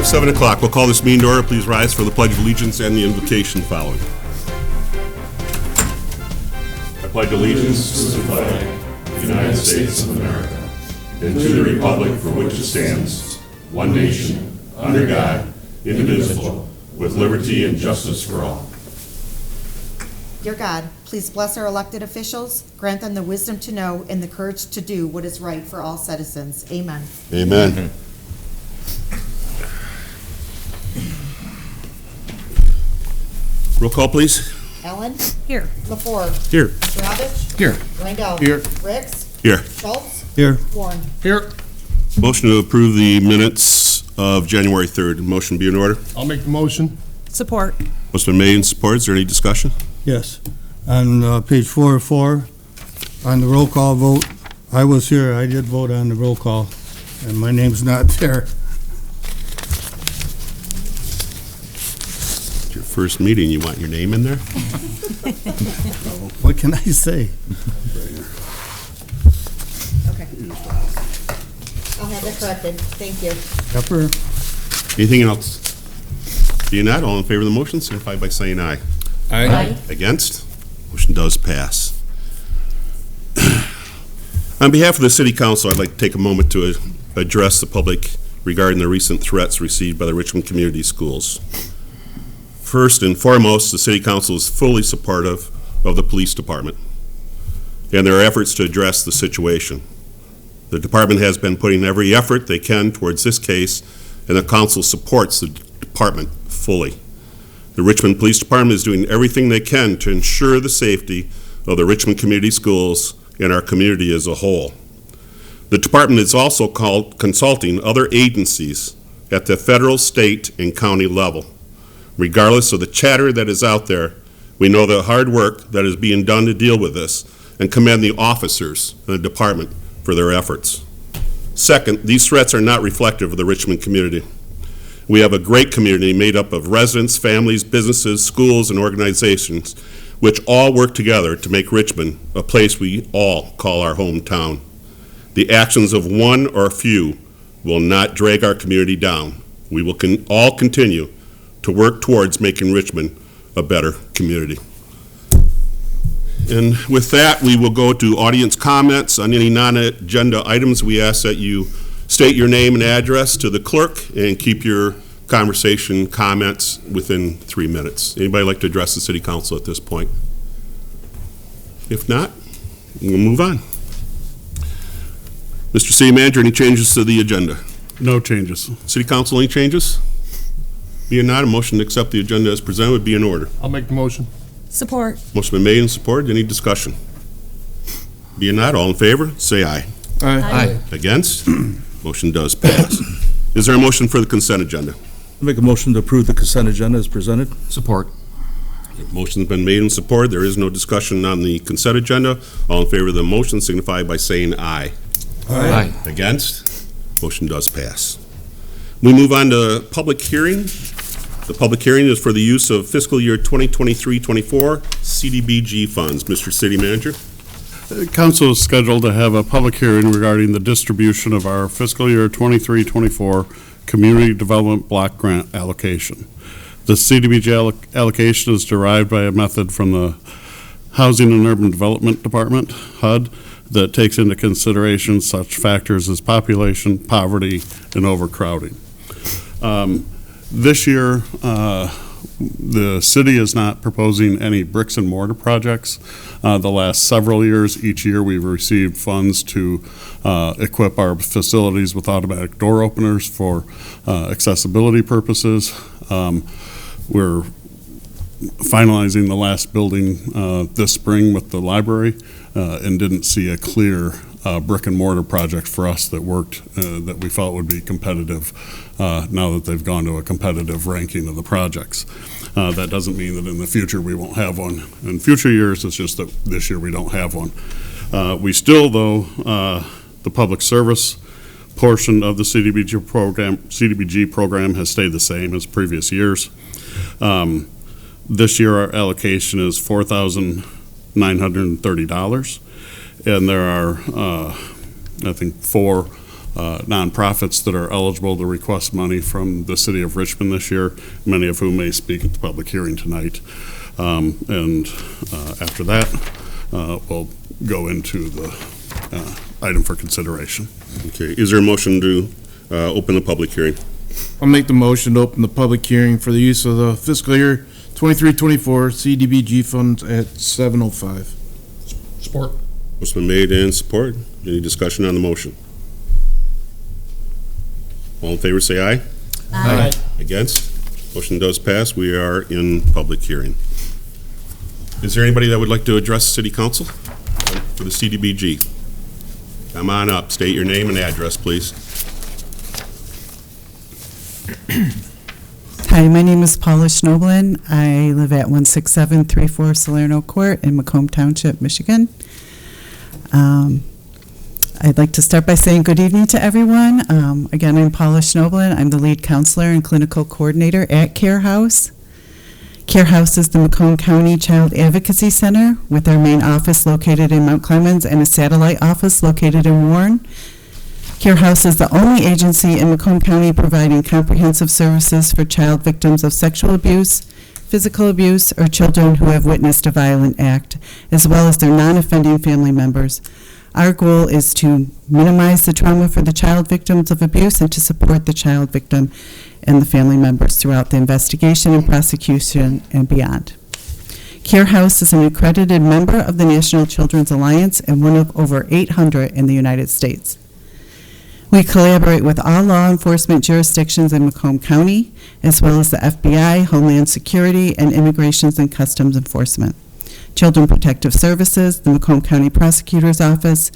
7 o'clock. We'll call this meeting to order. Please rise for the Pledge of Allegiance and the invocation following. I pledge allegiance to the flag of the United States of America and to the republic for which it stands, one nation, under God, indivisible, with liberty and justice for all. Dear God, please bless our elected officials, grant them the wisdom to know and the courage to do what is right for all citizens. Amen. Amen. Roll call, please. Ellen? Here. LaFour? Here. Ravitch? Here. Rindell? Here. Ricks? Here. Schultz? Here. Warren? Here. Motion to approve the minutes of January 3rd. Motion be in order. I'll make the motion. Support. Motion been made and supported. Is there any discussion? Yes. On page 404, on the roll call vote, I was here, I did vote on the roll call, and my name's not there. It's your first meeting. You want your name in there? What can I say? Okay. I'll have it corrected. Thank you. Pepper? Anything else? Being not, all in favor of the motion, signify by saying aye. Aye. Against? Motion does pass. On behalf of the City Council, I'd like to take a moment to address the public regarding the recent threats received by the Richmond Community Schools. First and foremost, the City Council is fully supportive of the police department and their efforts to address the situation. The department has been putting every effort they can towards this case, and the council supports the department fully. The Richmond Police Department is doing everything they can to ensure the safety of the Richmond Community Schools and our community as a whole. The department is also consulting other agencies at the federal, state, and county level. Regardless of the chatter that is out there, we know the hard work that is being done to deal with this and commend the officers in the department for their efforts. Second, these threats are not reflective of the Richmond community. We have a great community made up of residents, families, businesses, schools, and organizations, which all work together to make Richmond a place we all call our hometown. The actions of one or a few will not drag our community down. We will all continue to work towards making Richmond a better community. And with that, we will go to audience comments on any non-agenda items. We ask that you state your name and address to the clerk and keep your conversation comments within 3 minutes. Anybody like to address the City Council at this point? If not, we'll move on. Mr. City Manager, any changes to the agenda? No changes. City Council, any changes? Being not, a motion to accept the agenda as presented would be in order. I'll make the motion. Support. Motion been made and supported. Any discussion? Being not, all in favor, say aye. Aye. Against? Motion does pass. Is there a motion for the consent agenda? Make a motion to approve the consent agenda as presented. Support. Motion's been made and supported. There is no discussion on the consent agenda. All in favor of the motion signify by saying aye. Aye. Against? Motion does pass. We move on to public hearing. The public hearing is for the use of fiscal year 2023-24 CDBG funds. Mr. City Manager. Council is scheduled to have a public hearing regarding the distribution of our fiscal year 23-24 Community Development Block Grant allocation. The CDBG allocation is derived by a method from the Housing and Urban Development Department, HUD, that takes into consideration such factors as population, poverty, and overcrowding. This year, the city is not proposing any bricks and mortar projects. The last several years, each year we've received funds to equip our facilities with automatic door openers for accessibility purposes. We're finalizing the last building this spring with the library and didn't see a clear brick and mortar project for us that worked, that we felt would be competitive now that they've gone to a competitive ranking of the projects. That doesn't mean that in the future we won't have one. In future years, it's just that this year we don't have one. We still, though, the public service portion of the CDBG program has stayed the same as previous years. This year our allocation is $4,930, and there are I think 4 nonprofits that are eligible to request money from the city of Richmond this year, many of whom may speak at the public hearing tonight. And after that, we'll go into the item for consideration. Okay, is there a motion to open the public hearing? I'll make the motion to open the public hearing for the use of the fiscal year 23-24 CDBG funds at 7:05. Support. What's been made and support? Any discussion on the motion? All in favor, say aye. Aye. Against? Motion does pass. We are in public hearing. Is there anybody that would like to address City Council for the CDBG? Come on up. State your name and address, please. Hi, my name is Paula Schnoblin. I live at 16734 Salerno Court in Macomb Township, Michigan. I'd like to start by saying good evening to everyone. Again, I'm Paula Schnoblin. I'm the lead counselor and clinical coordinator at Care House. Care House is the Macomb County Child Advocacy Center with our main office located in Mount Clemens and a satellite office located in Warren. Care House is the only agency in Macomb County providing comprehensive services for child victims of sexual abuse, physical abuse, or children who have witnessed a violent act, as well as their non-offending family members. Our goal is to minimize the trauma for the child victims of abuse and to support the child victim and the family members throughout the investigation and prosecution and beyond. Care House is an accredited member of the National Children's Alliance and one of over 800 in the United States. We collaborate with all law enforcement jurisdictions in Macomb County, as well as the FBI, Homeland Security, and Immigrations and Customs Enforcement, Children Protective Services, the Macomb County Prosecutor's Office,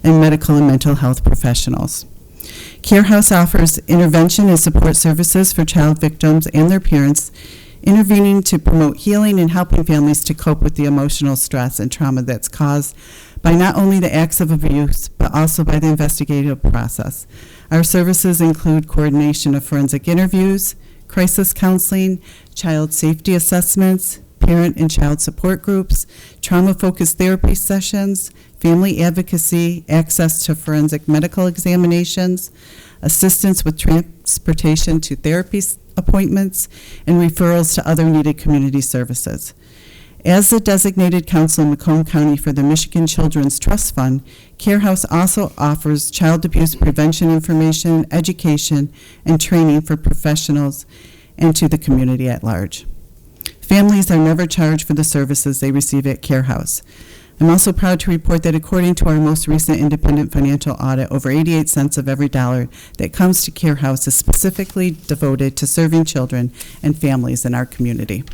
and medical and mental health professionals. Care House offers intervention and support services for child victims and their parents, intervening to promote healing and helping families to cope with the emotional stress and trauma that's caused by not only the acts of abuse, but also by the investigative process. Our services include coordination of forensic interviews, crisis counseling, child safety assessments, parent and child support groups, trauma-focused therapy sessions, family advocacy, access to forensic medical examinations, assistance with transportation to therapy appointments, and referrals to other needed community services. As the designated counsel in Macomb County for the Michigan Children's Trust Fund, Care House also offers child abuse prevention information, education, and training for professionals and to the community at large. Families are never charged for the services they receive at Care House. I'm also proud to report that according to our most recent independent financial audit, over 88 cents of every dollar that comes to Care House is specifically devoted to serving children and families in our community.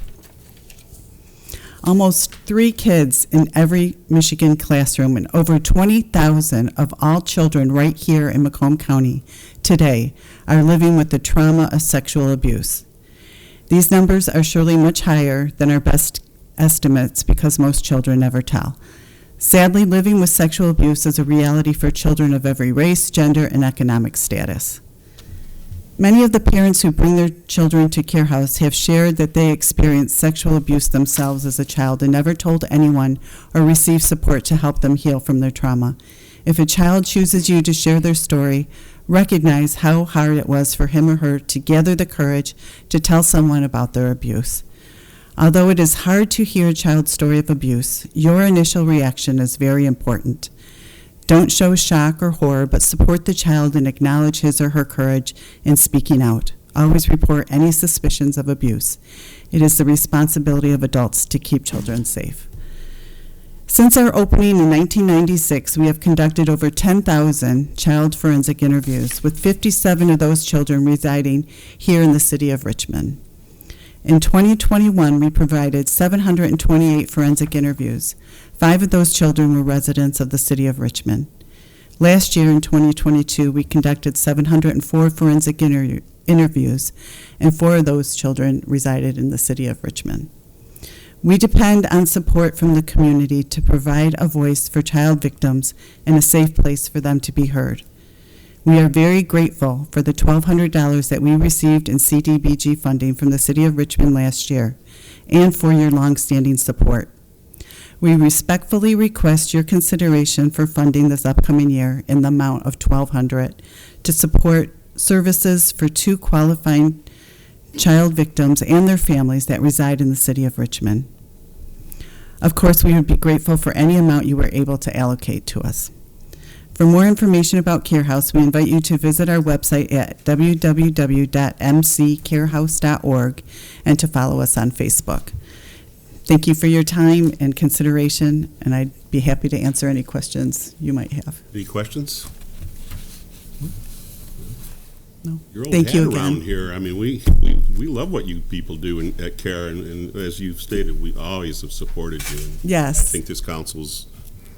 Almost 3 kids in every Michigan classroom and over 20,000 of all children right here in Macomb County today are living with the trauma of sexual abuse. These numbers are surely much higher than our best estimates because most children never tell. Sadly, living with sexual abuse is a reality for children of every race, gender, and economic status. Many of the parents who bring their children to Care House have shared that they experienced sexual abuse themselves as a child and never told anyone or received support to help them heal from their trauma. If a child chooses you to share their story, recognize how hard it was for him or her to gather the courage to tell someone about their abuse. Although it is hard to hear a child's story of abuse, your initial reaction is very important. Don't show shock or horror, but support the child and acknowledge his or her courage in speaking out. Always report any suspicions of abuse. It is the responsibility of adults to keep children safe. Since our opening in 1996, we have conducted over 10,000 child forensic interviews, with 57 of those children residing here in the city of Richmond. In 2021, we provided 728 forensic interviews. 5 of those children were residents of the city of Richmond. Last year, in 2022, we conducted 704 forensic interviews, and 4 of those children resided in the city of Richmond. We depend on support from the community to provide a voice for child victims and a safe place for them to be heard. We are very grateful for the $1,200 that we received in CDBG funding from the City of Richmond last year, and for your longstanding support. We respectfully request your consideration for funding this upcoming year in the amount of $1,200 to support services for 2 qualifying child victims and their families that reside in the city of Richmond. Of course, we would be grateful for any amount you were able to allocate to us. For more information about CareHouse, we invite you to visit our website at www.mccarehouse.org and to follow us on Facebook. Thank you for your time and consideration, and I'd be happy to answer any questions you might have. Any questions? No. Your old Thank hat you again. around here, I mean, we love what you people do at CARE, and as you've stated, we always have supported you. And I Yes, think this council's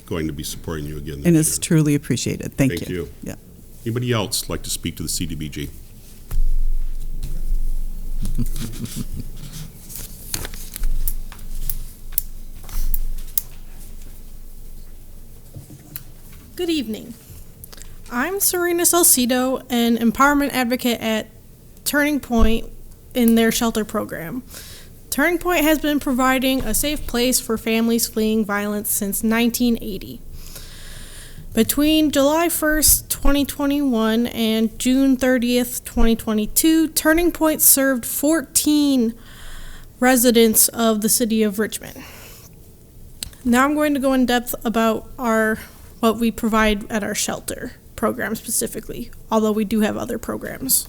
going to be supporting you again this and it's year. truly appreciated. Thank you. Thank you. Yeah. Anybody else like to speak to the CDBG? Good evening. I'm Serena Salcido, an empowerment advocate at Turning Point in their shelter program. Turning Point has been providing a safe place for families fleeing violence since 1980. Between July 1st, 2021 and June 30th, 2022, Turning Point served 14 residents of the city of Richmond. Now I'm going to go in depth about what we provide at our shelter program specifically, although we do have other programs.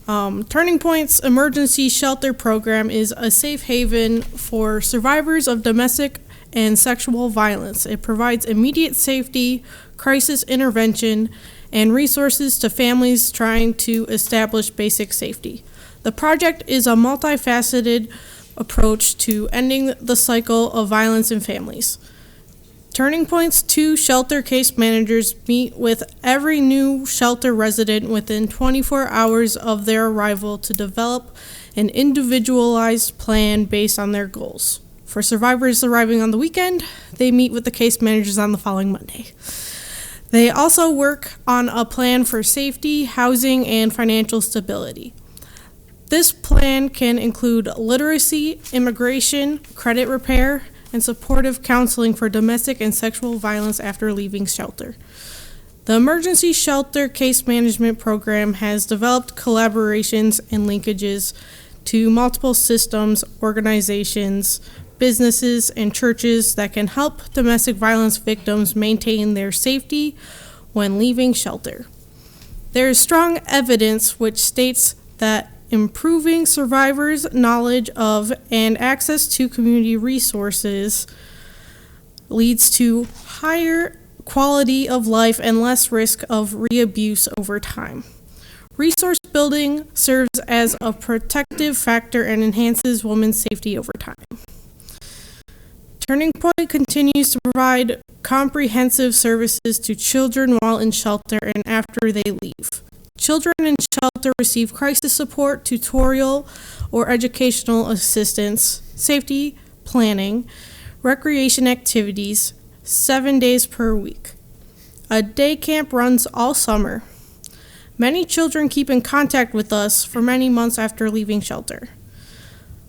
Turning Point's emergency shelter program is a safe haven for survivors of domestic and sexual violence. It provides immediate safety, crisis intervention, and resources to families trying to establish basic safety. The project is a multifaceted approach to ending the cycle of violence in families. Turning Point's 2 shelter case managers meet with every new shelter resident within 24 hours of their arrival to develop an individualized plan based on their goals. For survivors arriving on the weekend, they meet with the case managers on the following Monday. They also work on a plan for safety, housing, and financial stability. This plan can include literacy, immigration, credit repair, and supportive counseling for domestic and sexual violence after leaving shelter. The Emergency Shelter Case Management Program has developed collaborations and linkages to multiple systems, organizations, businesses, and churches that can help domestic violence victims maintain their safety when leaving shelter. There is strong evidence which states that improving survivors' knowledge of and access to community resources leads to higher quality of life and less risk of re-abuse over time. Resource building serves as a protective factor and enhances women's safety over time. Turning Point continues to provide comprehensive services to children while in shelter and after they leave. Children in shelter receive crisis support, tutorial, or educational assistance, safety planning, recreation activities, 7 days per week. A day camp runs all summer. Many children keep in contact with us for many months after leaving shelter.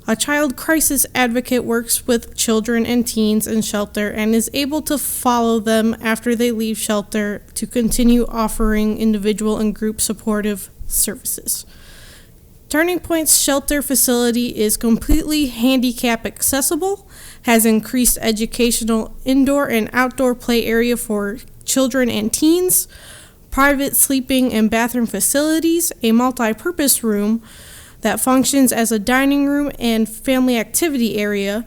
A child crisis advocate works with children and teens in shelter and is able to follow them after they leave shelter to continue offering individual and group supportive services. Turning Point's shelter facility is completely handicap accessible, has increased educational indoor and outdoor play area for children and teens, private sleeping and bathroom facilities, a multi-purpose room that functions as a dining room and family activity area,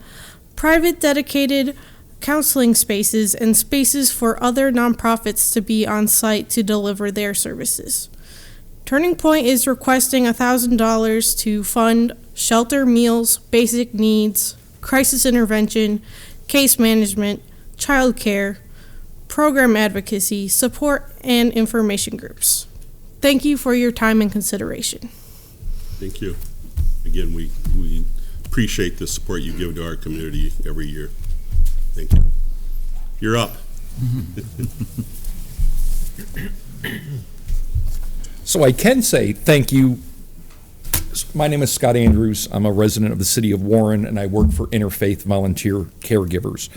private dedicated counseling spaces, and spaces for other nonprofits to be on site to deliver their services. Turning Point is requesting $1,000 to fund shelter meals, basic needs, crisis intervention, case management, child care, program advocacy, support, and information groups. Thank you for your time and consideration. Thank you. Again, we appreciate the support you give to our community every year. Thank you. You're up. So I can say thank you. My name is Scott Andrews. I'm a resident of the city of Warren, and I work for Interfaith Volunteer Caregivers.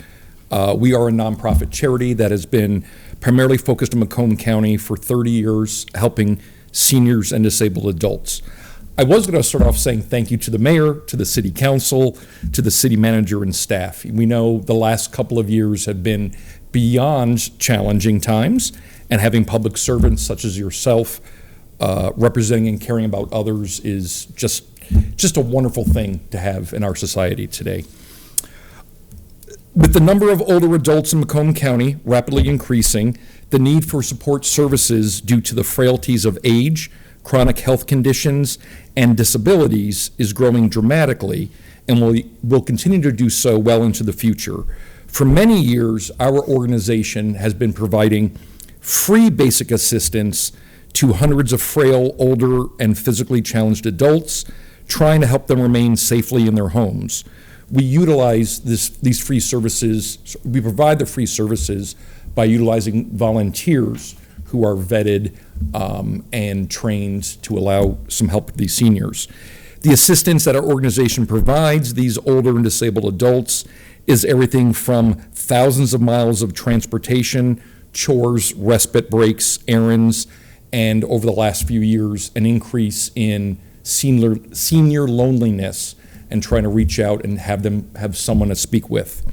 We are a nonprofit charity that has been primarily focused in Macomb County for 30 years, helping seniors and disabled adults. I was going to start off saying thank you to the mayor, to the city council, to the city manager and staff. We know the last couple of years have been beyond challenging times, and having public servants such as yourself representing and caring about others is just a wonderful thing to have in our society today. With the number of older adults in Macomb County rapidly increasing, the need for support services due to the frailties of age, chronic health conditions, and disabilities is growing dramatically and will continue to do so well into the future. For many years, our organization has been providing free basic assistance to hundreds of frail, older, and physically challenged adults, trying to help them remain safely in their homes. We utilize these free services, we provide the free services by utilizing volunteers who are vetted and trained to allow some help to these seniors. The assistance that our organization provides these older and disabled adults is everything from thousands of miles of transportation, chores, respite breaks, errands, and over the last few years, an increase in senior loneliness and trying to reach out and have someone to speak with.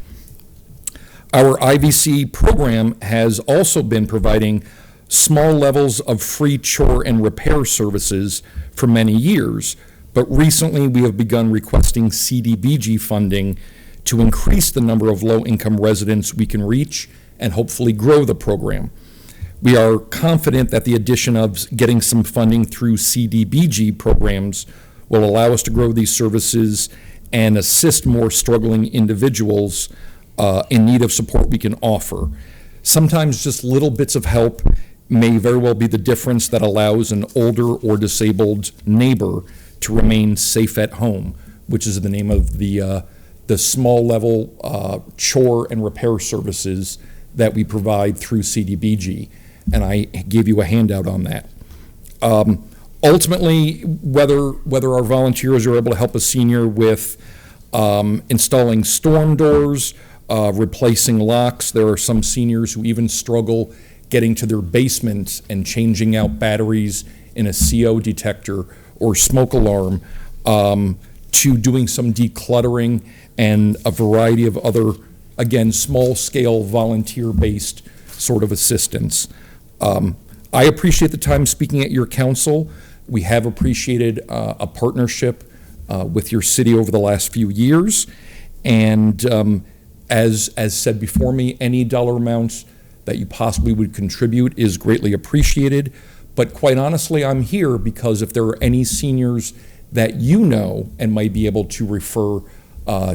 Our IVC program has also been providing small levels of free chore and repair services for many years, but recently we have begun requesting CDBG funding to increase the number of low-income residents we can reach and hopefully grow the program. We are confident that the addition of getting some funding through CDBG programs will allow us to grow these services and assist more struggling individuals in need of support we can offer. Sometimes just little bits of help may very well be the difference that allows an older or disabled neighbor to remain safe at home, which is the name of the small level chore and repair services that we provide through CDBG. And I gave you a handout on that. Ultimately, whether our volunteers are able to help a senior with installing storm doors, replacing locks. There are some seniors who even struggle getting to their basement and changing out batteries in a CO detector or smoke alarm, to doing some decluttering and a variety of other, again, small-scale volunteer-based sort of assistance. I appreciate the time speaking at your council. We have appreciated a partnership with your city over the last few years, and as said before me, any dollar amounts that you possibly would contribute is greatly appreciated. But quite honestly, I'm here because if there are any seniors that you know and might be able to refer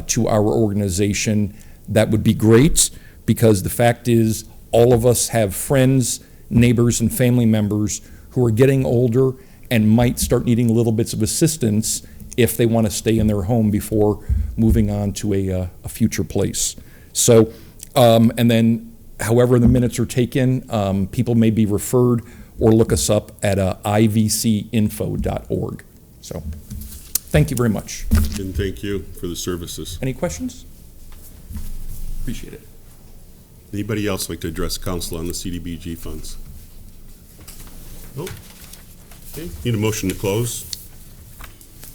to our organization, that would be great, because the fact is all of us have friends, neighbors, and family members who are getting older and might start needing little bits of assistance if they want to stay in their home before moving on to a future place. So, and then however the minutes are taken, people may be referred or look us up at ivcinfo.org. So, thank you very much. And thank you for the services. Any questions? Appreciate it. Anybody else like to address council on the CDBG funds? Nope. Okay, need a motion to close.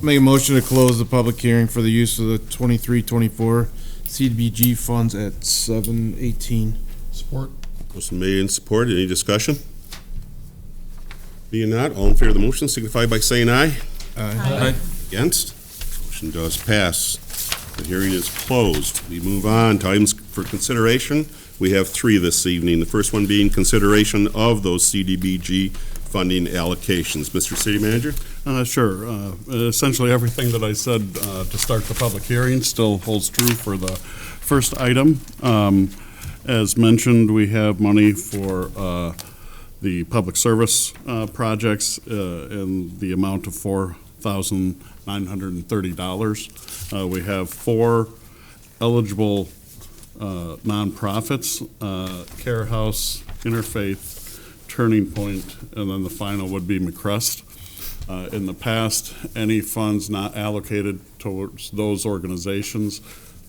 Make a motion to close the public hearing for the use of the 23-24 CDBG funds at 7:18. Support. Motion made and supported. Any discussion? Being not, all in favor of the motion signify by saying aye. Aye. Against? Motion does pass. The hearing is closed. We move on to items for consideration. We have three this evening. The first one being consideration of those CDBG funding allocations. Mr. City Manager? Sure. Essentially, everything that I said to start the public hearing still holds true for the first item. As mentioned, we have money for the public service projects in the amount of $4,930. We have 4 eligible nonprofits, Care House, Interfaith, Turning Point, and then the final would be McCrest. In the past, any funds not allocated towards those organizations,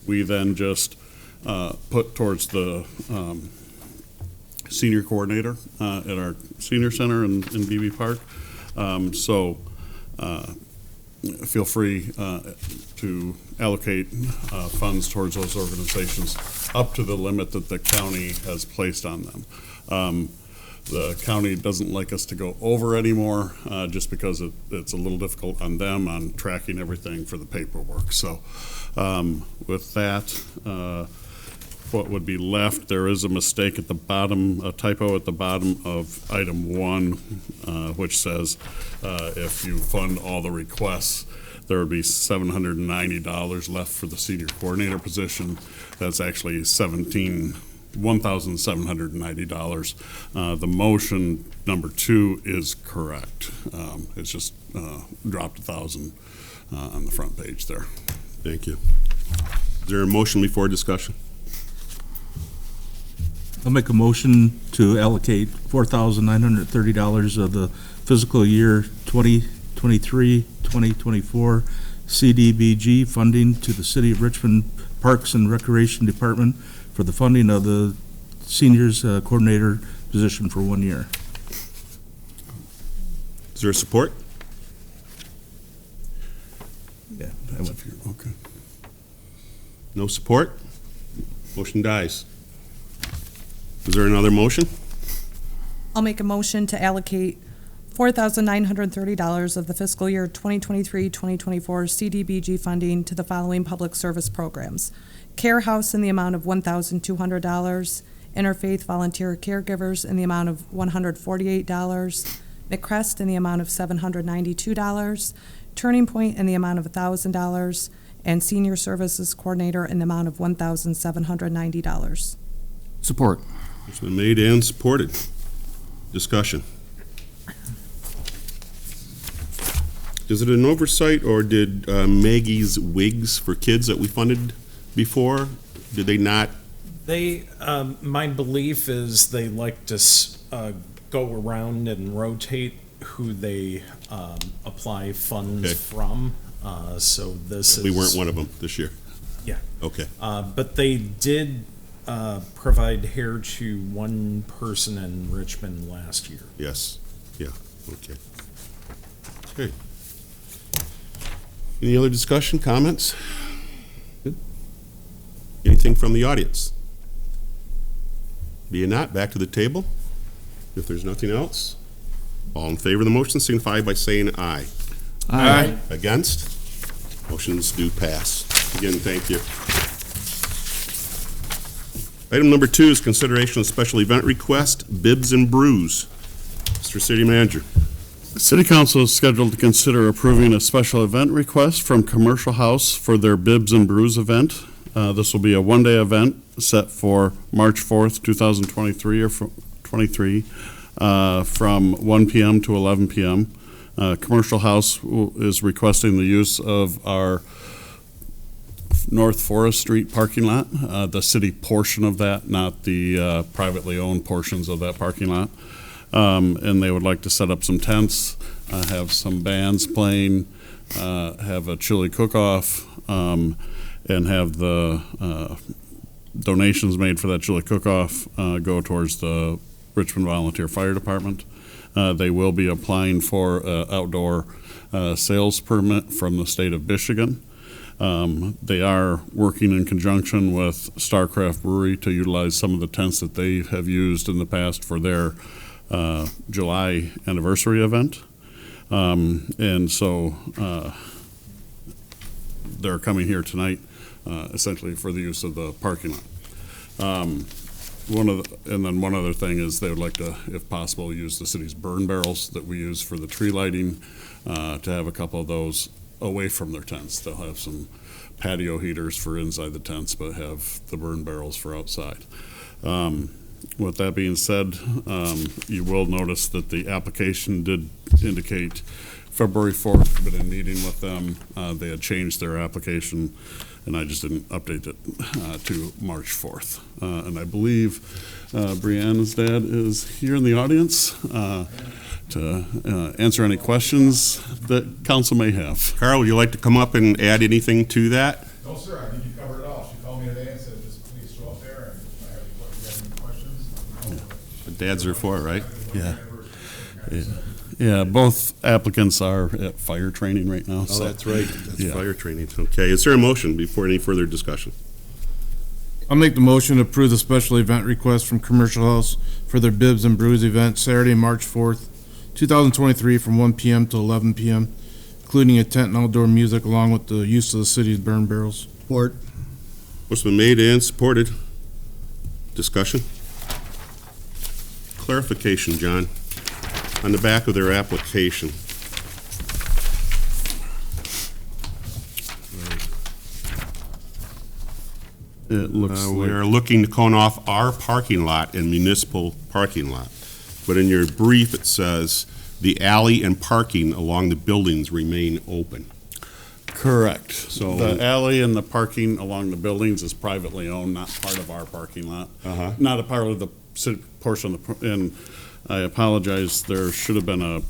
we then just put towards the senior coordinator at our senior center in BB Park. So feel free to allocate funds towards those organizations up to the limit that the county has placed on them. The county doesn't like us to go over anymore, just because it's a little difficult on them on tracking everything for the paperwork. So with that, what would be left, there is a mistake at the bottom, a typo at the bottom of item 1, which says if you fund all the requests, there would be $790 left for the senior coordinator position. That's actually $1,790. The motion number 2 is correct. It's just dropped 1,000 on the front page there. Thank you. Is there a motion before discussion? I'll make a motion to allocate $4,930 of the fiscal year 2023-2024 CDBG funding to the City of Richmond Parks and Recreation Department for the funding of the seniors coordinator position for 1 year. Is there support? Yeah. Okay. No support? Motion dies. Is there another motion? I'll make a motion to allocate $4,930 of the fiscal year 2023-2024 CDBG funding to the following public service programs: Care House in the amount of $1,200, Interfaith Volunteer Caregivers in the amount of $148, McCrest in the amount of $792, Turning Point in the amount of $1,000, and Senior Services Coordinator in the amount of $1,790. Support. It's been made and supported. Discussion. Is it an oversight, or did Maggie's Wigs for Kids that we funded before, did they not? They, my belief is they like to go around and rotate who they apply funds from. So this We weren't one of them this year. Yeah. Okay. But they did provide hair to one person in Richmond last year. Yes. Yeah. Okay. Okay. Any other discussion, comments? Good. Anything from the audience? Being not, back to the table. If there's nothing else, all in favor of the motion signify by saying aye. Aye. Against? Motions do pass. Again, thank you. Item number 2 is consideration of special event request, Bibs and Brews. Mr. City Manager. The City Council is scheduled to consider approving a special event request from Commercial House for their Bibs and Brews event. This will be a one-day event set for March 4th, 2023, or 23, from 1 p.m. to 11 p.m. Commercial House is requesting the use of our North Forest Street parking lot, the city portion of that, not the privately owned portions of that parking lot. And they would like to set up some tents, have some bands playing, have a chili cook-off, and have the donations made for that chili cook-off go towards the Richmond Volunteer Fire Department. They will be applying for an outdoor sales permit from the state of Michigan. They are working in conjunction with Starcraft Brewery to utilize some of the tents that they have used in the past for their July anniversary event. And so they're coming here tonight essentially for the use of the parking lot. And then one other thing is they would like to, if possible, use the city's burn barrels that we use for the tree lighting, to have a couple of those away from their tents. They'll have some patio heaters for inside the tents, but have the burn barrels for outside. With that being said, you will notice that the application did indicate February 4th, but in meeting with them, they had changed their application, and I just didn't update it to March 4th. And I believe Brianna's dad is here in the audience to answer any questions that council may have. Carl, would you like to come up and add anything to that? No, sir, I think you covered it all. She called me today and said, just please show up there, and if you have any questions. dads are for, right? Yeah. Yeah, both applicants are at fire training right now. Oh, that's right. That's Yeah. fire training. Okay, is there a motion before any further discussion? I'll make the motion to approve the special event request from Commercial House for their Bibs and Brews event Saturday, March 4th, 2023, from 1 p.m. to 11 p.m., including a tent and outdoor music along with the use of the city's burn barrels. Support. Motion been made and supported. Discussion? Clarification, John. On the back of their application. It looks We like, are looking to cone off our parking lot and municipal parking lot. But in your brief, it says the alley and parking along the buildings remain open. correct. So- The alley and the parking along the buildings is privately owned, not part of our parking lot. Uh-huh. Not a part of the city portion of the, and I apologize, there should have been a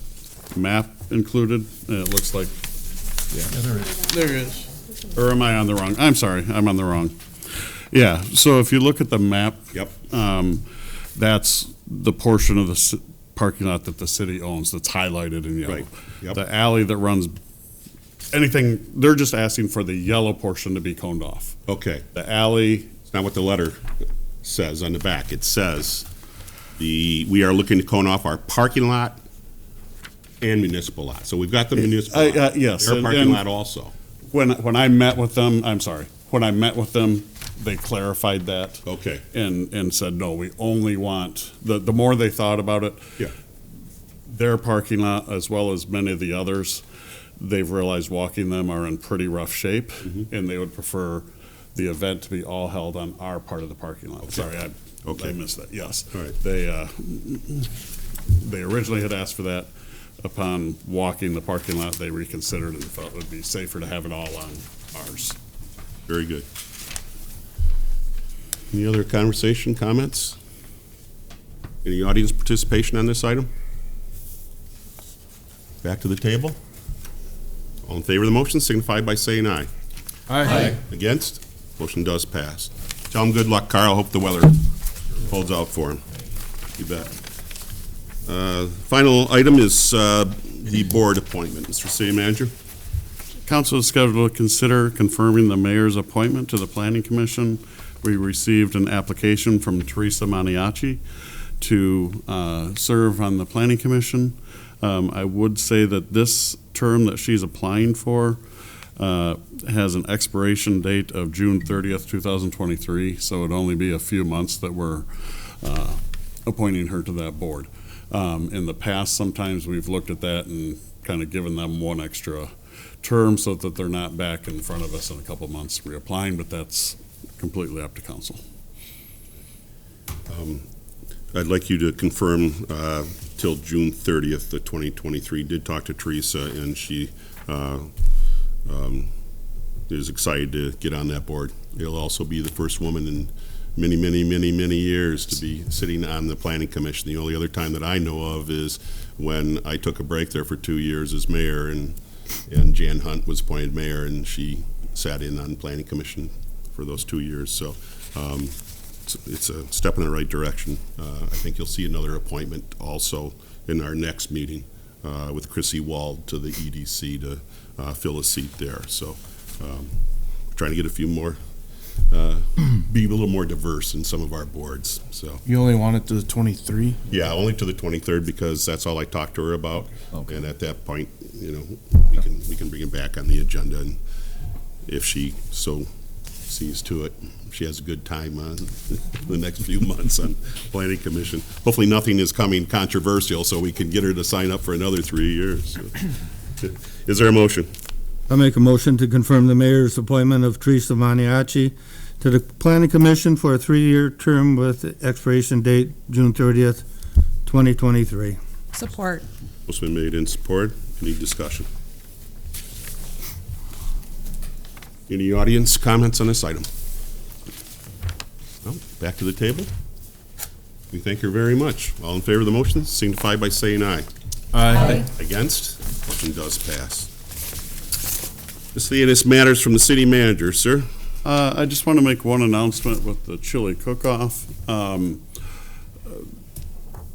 map included, and it looks like, There is. or am I on the wrong? I'm sorry, I'm on the wrong. Yeah, so if you look at the map. Yep. That's the portion of the parking lot that the city owns that's highlighted in yellow. Right, yep. The alley that runs, anything, they're just asking for the yellow portion to be coned off. Okay. The alley, It's not what the letter says on the back. It says we are looking to cone off our parking lot and municipal lot. So we've got the municipal lot. yes, Their and- parking and- lot also. when I met with them, I'm sorry, when I met with them, they clarified that. Okay. And said, no, we only want, the more they thought about it. Yeah. Their parking lot, as well as many of the others, they've realized walking them are in pretty rough shape, Mm-hmm. and they would prefer the event to be all held on our part of the parking lot. Okay. Sorry, Okay. I missed that, yes. All right. They originally had asked for that. Upon walking the parking lot, they reconsidered and felt it would be safer to have it all on ours. Very good. Any other conversation, comments? Any audience participation on this item? Back to the table. All in favor of the motion signify by saying aye. Aye. Against? Motion does pass. Tell him good luck, Carl. Hope the weather holds out for him. You bet. Final item is the board appointment. Mr. City Manager? Council is scheduled to consider confirming the mayor's appointment to the Planning Commission. We received an application from Teresa Maniaci to serve on the Planning Commission. I would say that this term that she's applying for has an expiration date of June 30th, 2023, so it'd only be a few months that we're appointing her to that board. In the past, sometimes we've looked at that and kind of given them one extra term so that they're not back in front of us in a couple of months reapplying, but that's completely up to council. I'd like you to confirm till June 30th of 2023. Did talk to Teresa, and she is excited to get on that board. It'll also be the first woman in many, many, many, many years to be sitting on the Planning Commission. The only other time that I know of is when I took a break there for 2 years as mayor, and Jan Hunt was appointed mayor, and she sat in on the Planning Commission for those 2 years. So it's a step in the right direction. I think you'll see another appointment also in our next meeting with Chrissy Wald to the EDC to fill a seat there. So trying to get a few more, be a little more diverse in some of our boards. So You only want it to the 23? yeah, only to the 23rd because that's all I talked to her about. Okay. And at that point, we can bring it back on the agenda, and if she so sees to it, she has a good time the next few months on Planning Commission. Hopefully nothing is coming controversial so we can get her to sign up for another 3 years. Is there a motion? I make a motion to confirm the mayor's appointment of Teresa Maniaci to the Planning Commission for a 3-year term with expiration date June 30th, 2023. Support. Motion been made in support. Any discussion? Any audience comments on this item? No? Back to the table? We thank her very much. All in favor of the motion, signify by saying aye. Aye. Against? Motion does pass. Miscellaneous matters from the city manager, sir. I just want to make one announcement with the chili cook-off.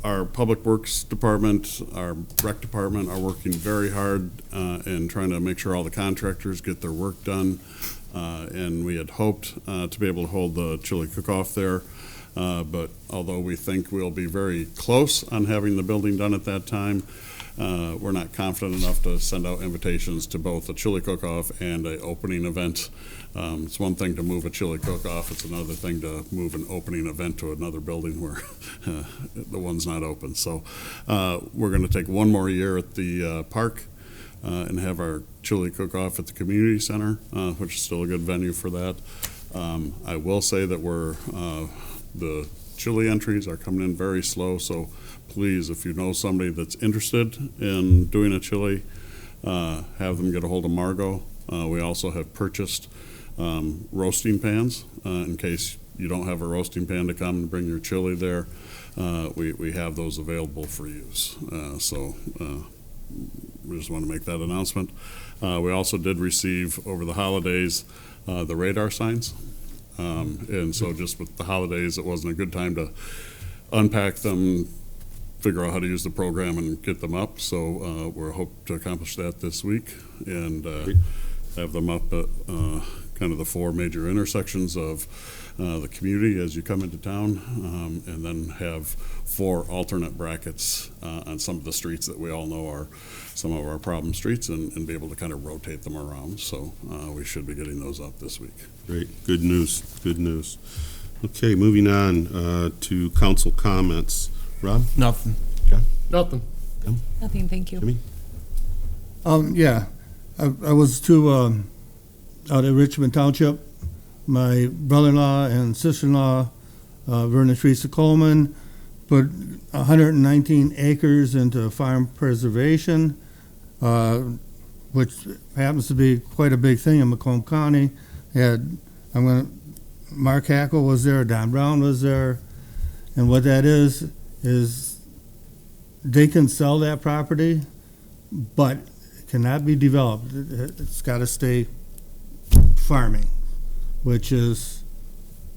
Our Public Works Department, our Rec Department are working very hard in trying to make sure all the contractors get their work done. And we had hoped to be able to hold the chili cook-off there. But although we think we'll be very close on having the building done at that time, we're not confident enough to send out invitations to both a chili cook-off and a opening event. It's one thing to move a chili cook-off, it's another thing to move an opening event to another building where the one's not open. So we're going to take one more year at the park and have our chili cook-off at the community center, which is still a good venue for that. I will say that the chili entries are coming in very slow, so please, if you know somebody that's interested in doing a chili, have them get a hold of Margot. We also have purchased roasting pans in case you don't have a roasting pan to come and bring your chili there. We have those available for use. So we just want to make that announcement. We also did receive over the holidays the radar signs. And so just with the holidays, it wasn't a good time to unpack them, figure out how to use the program and get them up. So we're hope to accomplish that this week and have them up at kind of the four major intersections of the community as you come into town, and then have four alternate brackets on some of the streets that we all know are some of our problem streets, and be able to kind of rotate them around. So we should be getting those up this week. Great, good news, good news. Okay, moving on to council comments. Rob? Nothing. John? Nothing. Nothing, thank you. Jimmy? Yeah, I was out at Richmond Township. My brother-in-law and sister-in-law, Verna Teresa Coleman, put 119 acres into farm preservation, which happens to be quite a big thing in Macomb County. Mark Hackle was there, Don Brown was there, and what that is they can sell that property, but it cannot be developed. It's got to stay farming, which is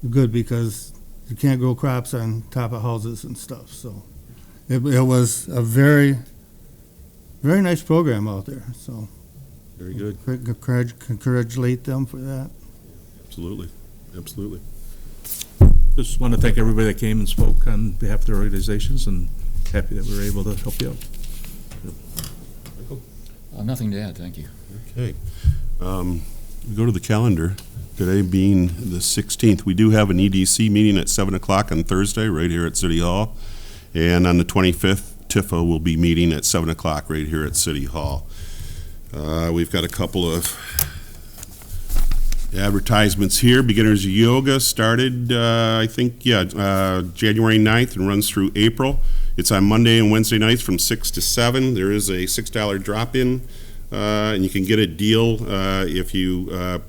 good because you can't grow crops on top of houses and stuff. So it was a very, very nice program out there. So Very good. Congratulate them for that. Absolutely, absolutely. Just want to thank everybody that came and spoke on behalf of their organizations, and happy that we were able to help you out. Nothing to add, thank you. Okay. We go to the calendar. Today being the 16th, we do have an EDC meeting at 7 o'clock on Thursday right here at City Hall. And on the 25th, TIFA will be meeting at 7 o'clock right here at City Hall. We've got a couple of advertisements here. Beginners Yoga started, I think, January 9th and runs through April. It's on Monday and Wednesday nights from 6 to 7. There is a $6 drop-in, and you can get a deal if you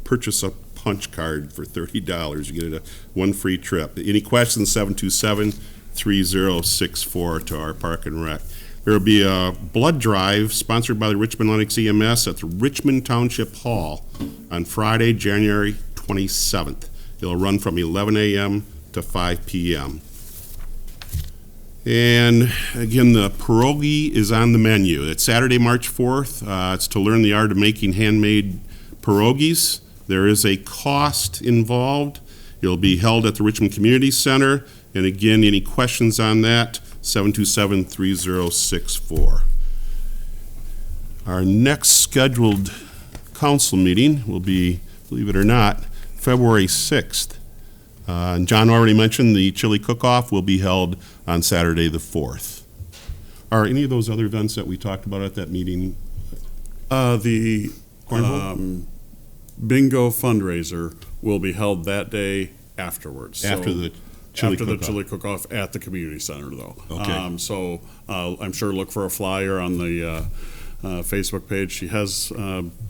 purchase a punch card for $30. You get one free trip. Any questions, 727-3064 to our Park and Rec. There will be a blood drive sponsored by the Richmond Lennox EMS at the Richmond Township Hall on Friday, January 27th. It'll run from 11 a.m. to 5 p.m. And again, the pierogi is on the menu. It's Saturday, March 4th. It's to learn the art of making handmade pierogies. There is a cost involved. It'll be held at the Richmond Community Center. And again, any questions on that, 727-3064. Our next scheduled council meeting will be, believe it or not, February 6th. And John already mentioned the chili cook-off will be held on Saturday the 4th. Are any of those other events that we talked about at that meeting? The bingo fundraiser will be held that day afterwards. After the chili cook-off at the community center, though. Okay. So I'm sure look for a flyer on the Facebook page. She has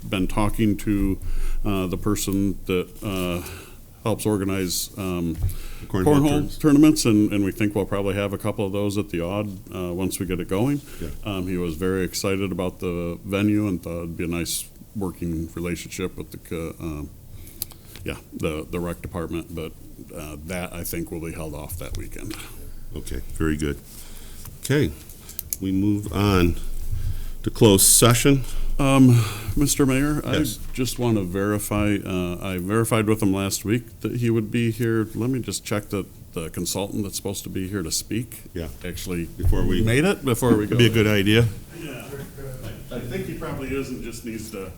been talking to the person that helps organize cornhole tournaments, and we think we'll probably have a couple of those at the Odd once we get it going. Yeah. He was very excited about the venue and thought it'd be a nice working relationship with the rec department, but that I think will be held off that weekend. Okay, very good. Okay, we move on to closed session. Mr. Mayor, Yes. I just want to verify, I verified with him last week that he would be here. Let me just check that the consultant that's supposed to be here to speak. Yeah. Actually Before we- made it before we go. Be a good idea. Yeah, I think he probably is and just needs to.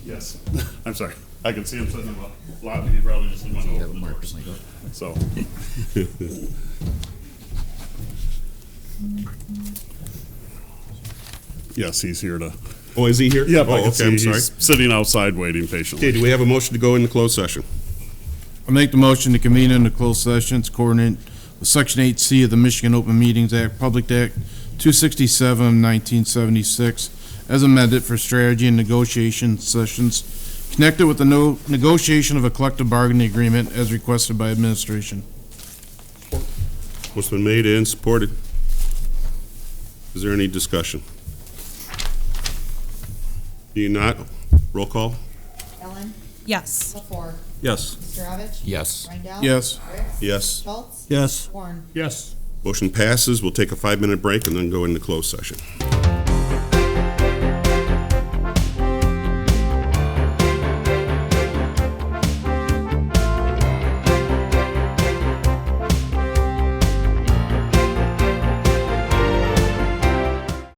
Yes, I'm sorry. I can see him sitting in the lobby. He probably just went over the doors. So. Yes, he's here to. Oh, is he here? Yep, Oh, I can okay, see I'm sorry. he's sitting outside waiting Okay, patiently. do we have a motion to go into closed session? I make the motion to convene into closed sessions coordinate with Section 8C of the Michigan Open Meetings Act, Public Act 267, 1976, as amended for strategy and negotiation sessions connected with the negotiation of a collective bargaining agreement as requested by administration. What's been made and supported? Is there any discussion? Being not, roll call? Ellen? Yes. LaFour? Yes. Mr. Ravitch? Yes. Rindell? Yes. Ricks? Yes. Schultz? Yes. Warren? Yes. Motion passes. We'll take a 5-minute break and then go into closed session.